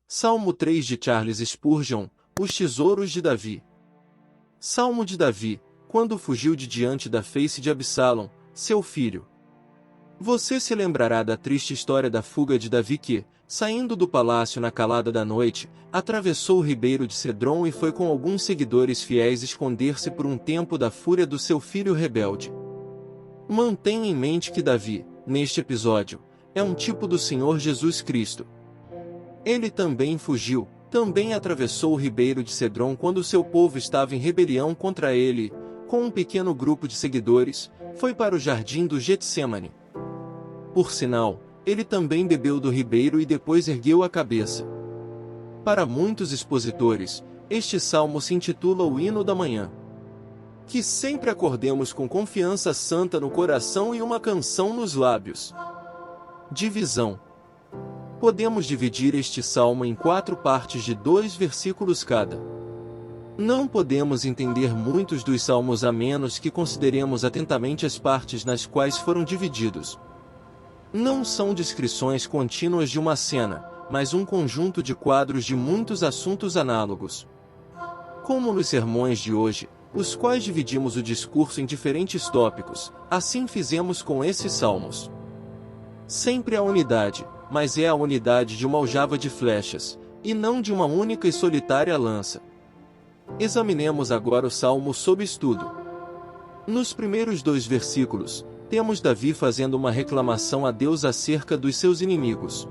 Salmo 3 de Charles Spurgeon, Os Tesouros de Davi. Salmo de Davi, quando fugiu de diante da face de Absalão, seu filho. Você se lembrará da triste história da fuga de Davi que, saindo do palácio na calada da noite, atravessou o ribeiro de Cedron e foi com alguns seguidores fiéis esconder-se por um tempo da fúria do seu filho rebelde. Mantenha em mente que Davi, neste episódio, é um tipo do Senhor Jesus Cristo. Ele também fugiu, também atravessou o ribeiro de Cedron quando seu povo estava em rebelião contra ele, com um pequeno grupo de seguidores, foi para o jardim do Getsêmani. Por sinal, ele também bebeu do ribeiro e depois ergueu a cabeça. Para muitos expositores, este salmo se intitula o Hino da Manhã. Que sempre acordemos com confiança santa no coração e uma canção nos lábios. Divisão. Podemos dividir este salmo em 4 partes de 2 versículos cada. Não podemos entender muitos dos salmos a menos que consideremos atentamente as partes nas quais foram divididos. Não são descrições contínuas de uma cena, mas um conjunto de quadros de muitos assuntos análogos. Como nos sermões de hoje, os quais dividimos o discurso em diferentes tópicos, assim fizemos com esses salmos. Sempre há unidade, mas é a unidade de uma aljava de flechas, e não de uma única e solitária lança. Examinemos agora o salmo sob estudo. Nos primeiros 2 versículos, temos Davi fazendo uma reclamação a Deus acerca dos seus inimigos.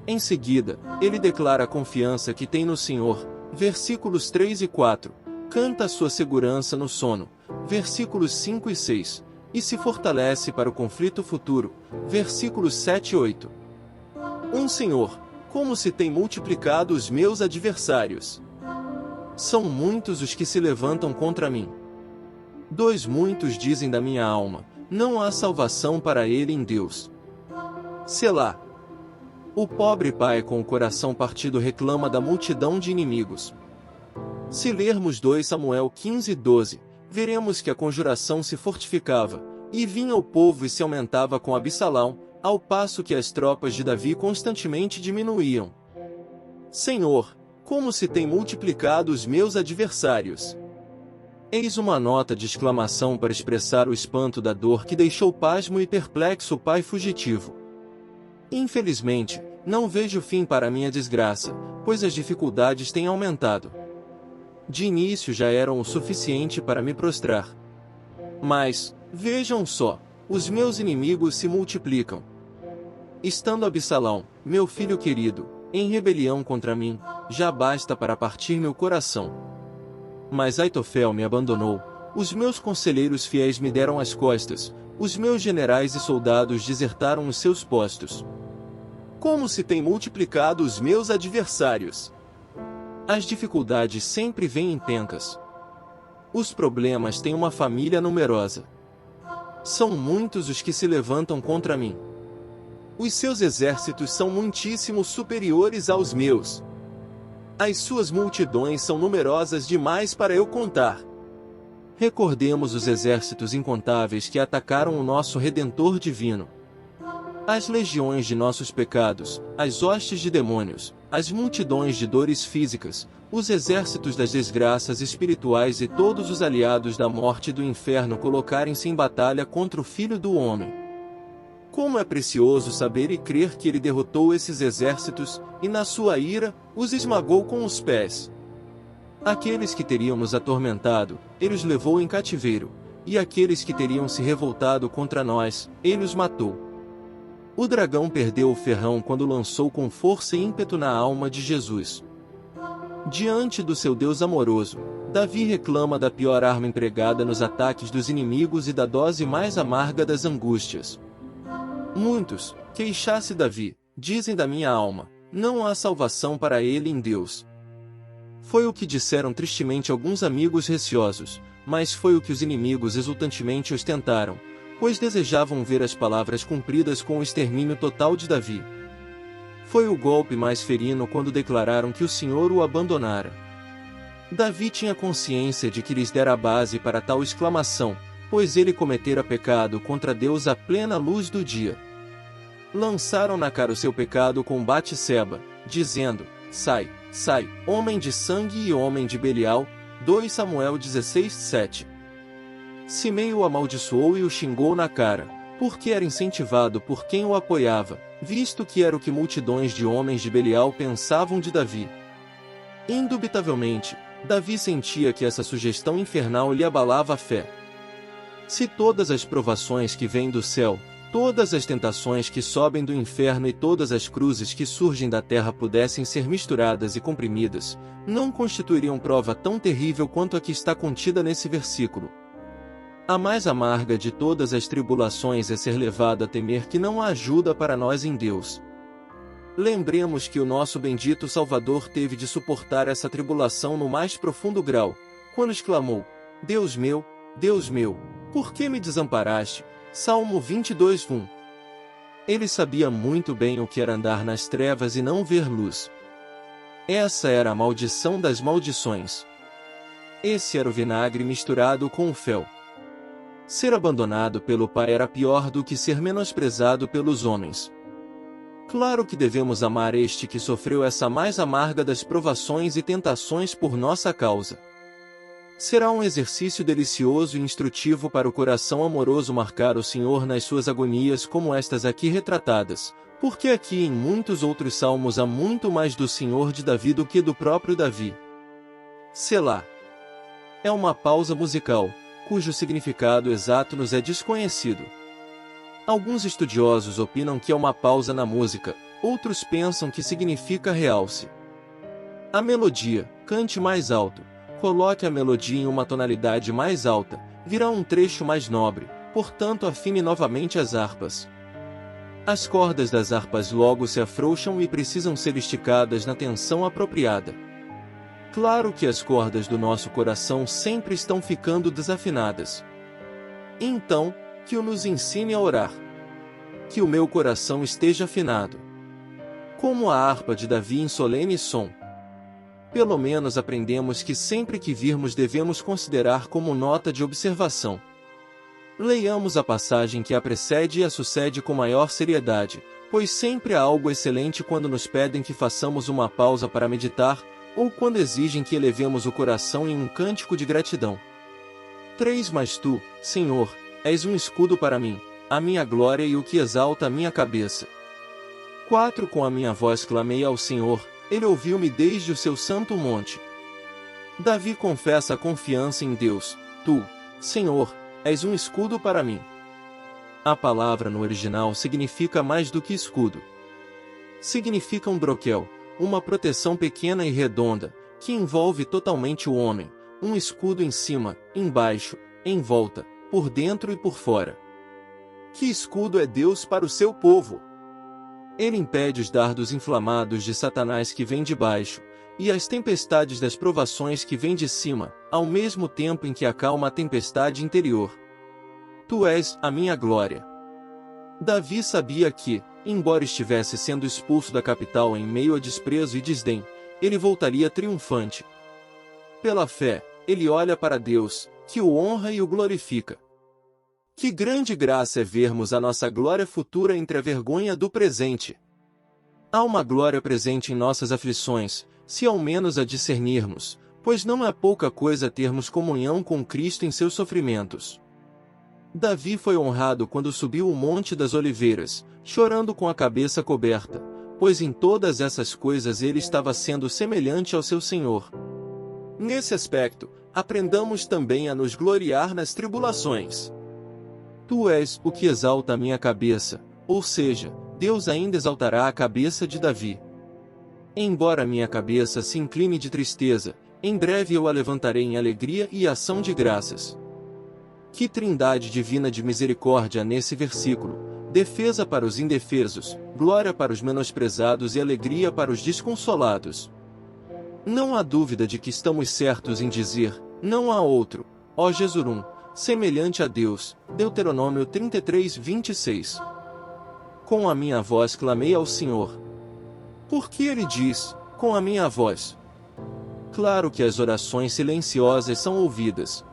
Em seguida, ele declara a confiança que tem no Senhor, versículos 3 e 4, canta a sua segurança no sono, versículos 5 e 6, e se fortalece para o conflito futuro, versículos 7 e 8. Senhor, como se tem multiplicado os meus adversários. São muitos os que se levantam contra mim. Muitos dizem da minha alma, não há salvação para ele em Deus. Selá. O pobre pai com o coração partido reclama da multidão de inimigos. Se lermos 2 Samuel 15 e 12, veremos que a conjuração se fortificava, e vinha o povo e se aumentava com Absalão, ao passo que as tropas de Davi constantemente diminuíam. Senhor, como se tem multiplicado os meus adversários. Eis uma nota de exclamação para expressar o espanto da dor que deixou pasmo e perplexo o pai fugitivo. Infelizmente, não vejo fim para minha desgraça, pois as dificuldades têm aumentado. De início já eram o suficiente para me prostrar. Mas, vejam só, os meus inimigos se multiplicam. Estando Absalão, meu filho querido, em rebelião contra mim, já basta para partir meu coração. Mas Aitofel me abandonou, os meus conselheiros fiéis me deram as costas, os meus generais e soldados desertaram os seus postos. Como se tem multiplicado os meus adversários! As dificuldades sempre vêm em pencas. Os problemas têm uma família numerosa. São muitos os que se levantam contra mim. Os seus exércitos são muitíssimo superiores aos meus. As suas multidões são numerosas demais para eu contar. Recordemos os exércitos incontáveis que atacaram o nosso Redentor divino. As legiões de nossos pecados, as hostes de demônios, as multidões de dores físicas, os exércitos das desgraças espirituais e todos os aliados da morte e do inferno colocarem-se em batalha contra o Filho do Homem. Como é precioso saber e crer que ele derrotou esses exércitos, e na sua ira, os esmagou com os pés. Aqueles que teriam nos atormentado, ele os levou em cativeiro, e aqueles que teriam se revoltado contra nós, ele os matou. O dragão perdeu o ferrão quando lançou com força e ímpeto na alma de Jesus. Diante do seu Deus amoroso, Davi reclama da pior arma empregada nos ataques dos inimigos e da dose mais amarga das angústias. Muitos, queixasse Davi, dizem da minha alma, não há salvação para ele em Deus. Foi o que disseram tristemente alguns amigos receosos, mas foi o que os inimigos exultantemente ostentaram, pois desejavam ver as palavras cumpridas com o extermínio total de Davi. Foi o golpe mais ferino quando declararam que o Senhor o abandonara. Davi tinha consciência de que lhes dera a base para tal exclamação, pois ele cometera pecado contra Deus à plena luz do dia. Lançaram na cara o seu pecado com Batseba, dizendo, sai, sai, homem de sangue e homem de Belial. 2 Samuel 16:7. Simei o amaldiçoou e o xingou na cara, porque era incentivado por quem o apoiava, visto que era o que multidões de homens de Belial pensavam de Davi. Indubitavelmente, Davi sentia que essa sugestão infernal lhe abalava a fé. Se todas as provações que vêm do céu, todas as tentações que sobem do inferno e todas as cruzes que surgem da terra pudessem ser misturadas e comprimidas, não constituiriam prova tão terrível quanto a que está contida nesse versículo. A mais amarga de todas as tribulações é ser levado a temer que não há ajuda para nós em Deus. Lembremos que o nosso bendito Salvador teve de suportar essa tribulação no mais profundo grau, quando exclamou: Deus meu, por que me desamparaste? Salmo 22:1. Ele sabia muito bem o que era andar nas trevas e não ver luz. Essa era a maldição das maldições. Esse era o vinagre misturado com o fel. Ser abandonado pelo Pai era pior do que ser menosprezado pelos homens. Claro que devemos amar este que sofreu essa mais amarga das provações e tentações por nossa causa. Será um exercício delicioso e instrutivo para o coração amoroso marcar o Senhor nas suas agonias como estas aqui retratadas, porque aqui em muitos outros salmos há muito mais do Senhor de Davi do que do próprio Davi. Selá. É uma pausa musical, cujo significado exato nos é desconhecido. Alguns estudiosos opinam que é uma pausa na música, outros pensam que significa realce. A melodia, cante mais alto. Coloque a melodia em uma tonalidade mais alta, virá um trecho mais nobre, portanto afine novamente as harpas. As cordas das harpas logo se afrouxam e precisam ser esticadas na tensão apropriada. Claro que as cordas do nosso coração sempre estão ficando desafinadas. Então, que o nos ensine a orar. Que o meu coração esteja afinado. Como a harpa de Davi em solene som. Pelo menos aprendemos que sempre que virmos devemos considerar como nota de observação. Leiamos a passagem que a precede e a sucede com maior seriedade, pois sempre há algo excelente quando nos pedem que façamos uma pausa para meditar, ou quando exigem que elevemos o coração em um cântico de gratidão. 3 Mas tu, Senhor, és um escudo para mim, a minha glória e o que exalta a minha cabeça. 4 Com a minha voz clamei ao Senhor, Ele ouviu-me desde o seu santo monte. Davi confessa a confiança em Deus. Tu, Senhor, és um escudo para mim. A palavra no original significa mais do que escudo. Significa um broquel, uma proteção pequena e redonda, que envolve totalmente o homem, um escudo em cima, embaixo, em volta, por dentro e por fora. Que escudo é Deus para o seu povo? Ele impede os dardos inflamados de Satanás que vêm de baixo, e as tempestades das provações que vêm de cima, ao mesmo tempo em que acalma a tempestade interior. Tu és a minha glória. Davi sabia que, embora estivesse sendo expulso da capital em meio a desprezo e desdém, ele voltaria triunfante. Pela fé, ele olha para Deus, que o honra e o glorifica. Que grande graça é vermos a nossa glória futura entre a vergonha do presente. Há uma glória presente em nossas aflições, se ao menos a discernirmos, pois não é pouca coisa termos comunhão com Cristo em seus sofrimentos. Davi foi honrado quando subiu o Monte das Oliveiras, chorando com a cabeça coberta, pois em todas essas coisas ele estava sendo semelhante ao seu Senhor. Nesse aspecto, aprendamos também a nos gloriar nas tribulações. Tu és o que exalta a minha cabeça, ou seja, Deus ainda exaltará a cabeça de Davi. Embora minha cabeça se incline de tristeza, em breve eu a levantarei em alegria e ação de graças. Que trindade divina de misericórdia nesse versículo, defesa para os indefesos, glória para os menosprezados e alegria para os desconsolados. Não há dúvida de que estamos certos em dizer, não há outro, ó Jesurum, semelhante a Deus. Deuteronômio 33:26. Com a minha voz clamei ao Senhor. Por que ele diz, com a minha voz? Claro que as orações silenciosas são ouvidas.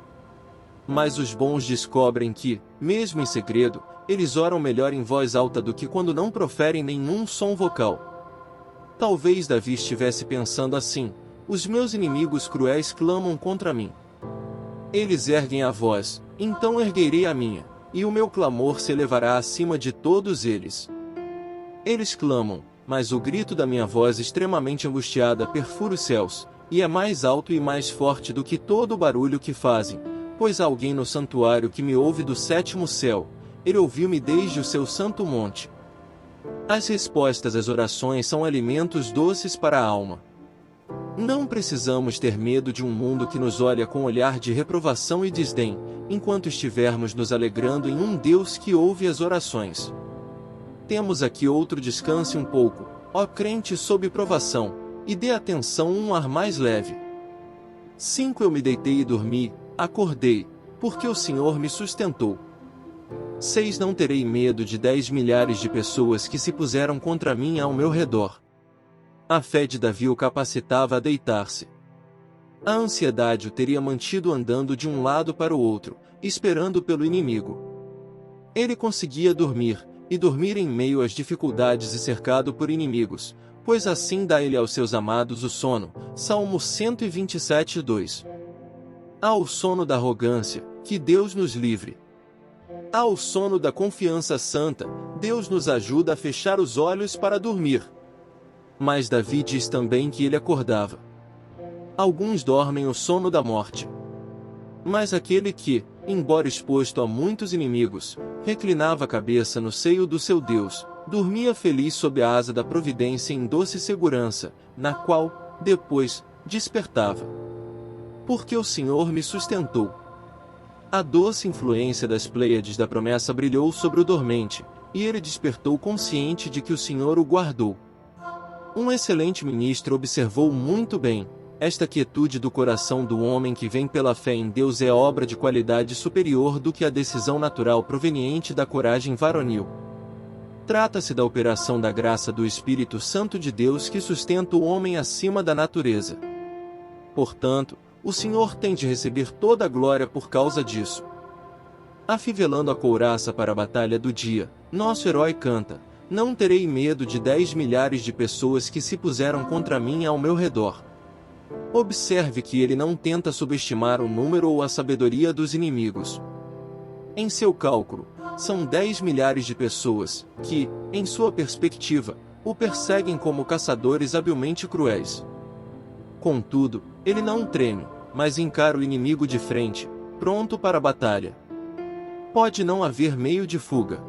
Mas os bons descobrem que, mesmo em segredo, eles oram melhor em voz alta do que quando não proferem nenhum som vocal. Talvez Davi estivesse pensando assim: os meus inimigos cruéis clamam contra mim. Eles erguem a voz, então erguerei a minha, e o meu clamor se elevará acima de todos eles. Eles clamam, mas o grito da minha voz extremamente angustiada perfura os céus, e é mais alto e mais forte do que todo o barulho que fazem, pois há alguém no santuário que me ouve do sétimo céu, ele ouviu-me desde o seu santo monte. As respostas às orações são alimentos doces para a alma. Não precisamos ter medo de um mundo que nos olha com olhar de reprovação e desdém, enquanto estivermos nos alegrando em um Deus que ouve as orações. Temos aqui outro: descanse um pouco, ó crente sob provação, e dê atenção um ar mais leve. 5 Eu me deitei e dormi, acordei, porque o Senhor me sustentou. 6 Não terei medo de 10 milhares de pessoas que se puseram contra mim ao meu redor. A fé de Davi o capacitava a deitar-se. A ansiedade o teria mantido andando de um lado para o outro, esperando pelo inimigo. Ele conseguia dormir, e dormir em meio às dificuldades e cercado por inimigos, pois assim dá ele aos seus amados o sono. Salmo 127:2. Há o sono da arrogância, que Deus nos livre. Há o sono da confiança santa, Deus nos ajuda a fechar os olhos para dormir. Mas Davi diz também que ele acordava. Alguns dormem o sono da morte. Mas aquele que, embora exposto a muitos inimigos, reclinava a cabeça no seio do seu Deus, dormia feliz sob a asa da providência em doce segurança, na qual, depois, despertava. Porque o Senhor me sustentou. A doce influência das Pleiades da promessa brilhou sobre o dormente, e ele despertou consciente de que o Senhor o guardou. Um excelente ministro observou muito bem: esta quietude do coração do homem que vem pela fé em Deus é obra de qualidade superior do que a decisão natural proveniente da coragem varonil. Trata-se da operação da graça do Espírito Santo de Deus que sustenta o homem acima da natureza. Portanto, o Senhor tem de receber toda a glória por causa disso. Afivelando a couraça para a batalha do dia, nosso herói canta: não terei medo de 10 milhares de pessoas que se puseram contra mim ao meu redor. Observe que ele não tenta subestimar o número ou a sabedoria dos inimigos. Em seu cálculo, são 10 milhares de pessoas, que, em sua perspectiva, o perseguem como caçadores habilmente cruéis. Contudo, ele não treme, mas encara o inimigo de frente, pronto para a batalha. Pode não haver meio de fuga.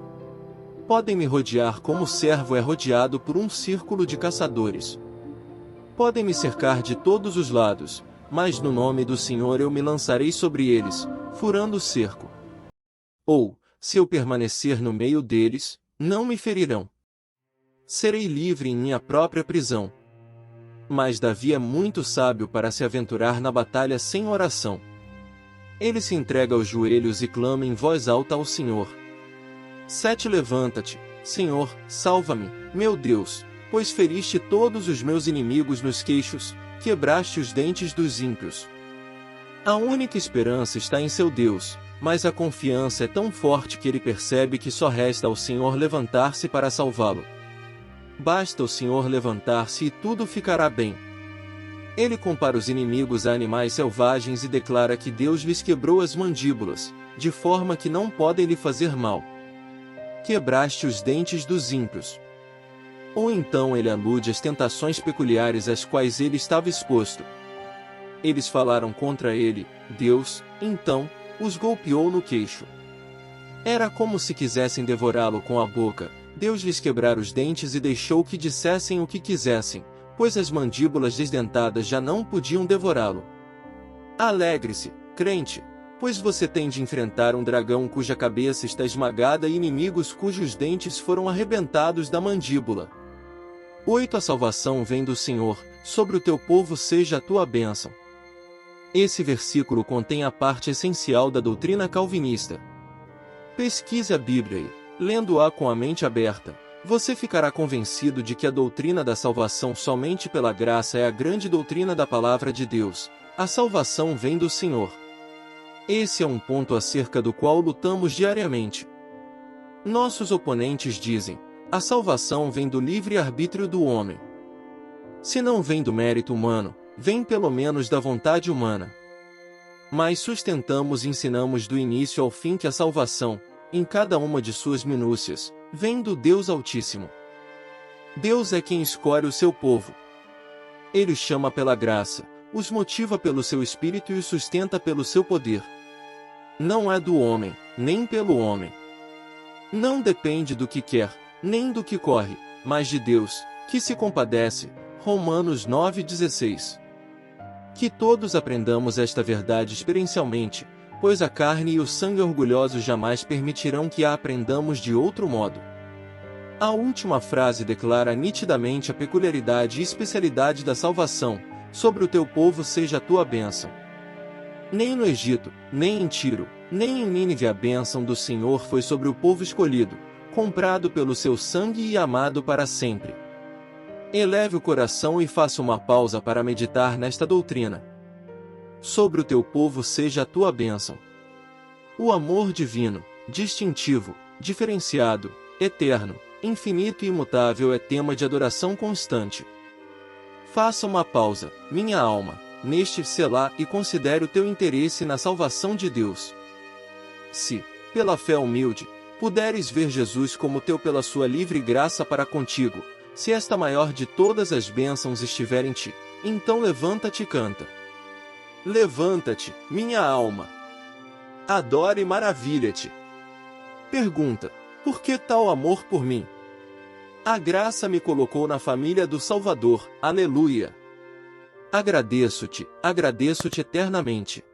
Podem me rodear como o cervo é rodeado por um círculo de caçadores. Podem me cercar de todos os lados, mas no nome do Senhor eu me lançarei sobre eles, furando o cerco. Ou, se eu permanecer no meio deles, não me ferirão. Serei livre em minha própria prisão. Mas Davi é muito sábio para se aventurar na batalha sem oração. Ele se entrega aos joelhos e clama em voz alta ao Senhor. 7 Levanta-te, Senhor, salva-me, meu Deus, pois feriste todos os meus inimigos nos queixos, quebraste os dentes dos ímpios. A única esperança está em seu Deus, mas a confiança é tão forte que ele percebe que só resta ao Senhor levantar-se para salvá-lo. Basta o Senhor levantar-se e tudo ficará bem. Ele compara os inimigos a animais selvagens e declara que Deus lhes quebrou as mandíbulas, de forma que não podem lhe fazer mal. Quebraste os dentes dos ímpios. Ou então ele alude às tentações peculiares às quais ele estava exposto. Eles falaram contra ele, Deus, então, os golpeou no queixo. Era como se quisessem devorá-lo com a boca. Deus lhes quebrara os dentes e deixou que dissessem o que quisessem, pois as mandíbulas desdentadas já não podiam devorá-lo. Alegre-se, crente, pois você tem de enfrentar um dragão cuja cabeça está esmagada e inimigos cujos dentes foram arrebentados da mandíbula. 8 A salvação vem do Senhor, sobre o teu povo seja a tua bênção. Esse versículo contém a parte essencial da doutrina calvinista. Pesquise a Bíblia e, lendo-a com a mente aberta, você ficará convencido de que a doutrina da salvação somente pela graça é a grande doutrina da palavra de Deus. A salvação vem do Senhor. Esse é um ponto acerca do qual lutamos diariamente. Nossos oponentes dizem: a salvação vem do livre-arbítrio do homem. Se não vem do mérito humano, vem pelo menos da vontade humana. Mas sustentamos e ensinamos do início ao fim que a salvação, em cada uma de suas minúcias, vem do Deus Altíssimo. Deus é quem escolhe o seu povo. Ele os chama pela graça, os motiva pelo seu Espírito e os sustenta pelo seu poder. Não é do homem, nem pelo homem. Não depende do que quer, nem do que corre, mas de Deus, que se compadece. Romanos 9,16. Que todos aprendamos esta verdade experiencialmente, pois a carne e o sangue orgulhosos jamais permitirão que a aprendamos de outro modo. A última frase declara nitidamente a peculiaridade e especialidade da salvação: sobre o teu povo seja a tua bênção. Nem no Egito, nem em Tiro, nem em Nínive a bênção do Senhor foi sobre o povo escolhido, comprado pelo seu sangue e amado para sempre. Eleve o coração e faça uma pausa para meditar nesta doutrina. Sobre o teu povo seja a tua bênção. O amor divino, distintivo, diferenciado, eterno, infinito e imutável é tema de adoração constante. Faça uma pausa, minha alma, neste selá e considere o teu interesse na salvação de Deus. Se, pela fé humilde, puderes ver Jesus como teu pela sua livre graça para contigo, se esta maior de todas as bênçãos estiver em ti, então levanta-te e canta. Levanta-te, minha alma. Adora e maravilha-te. Pergunta: por que tal amor por mim? A graça me colocou na família do Salvador, aleluia. Agradeço-te eternamente.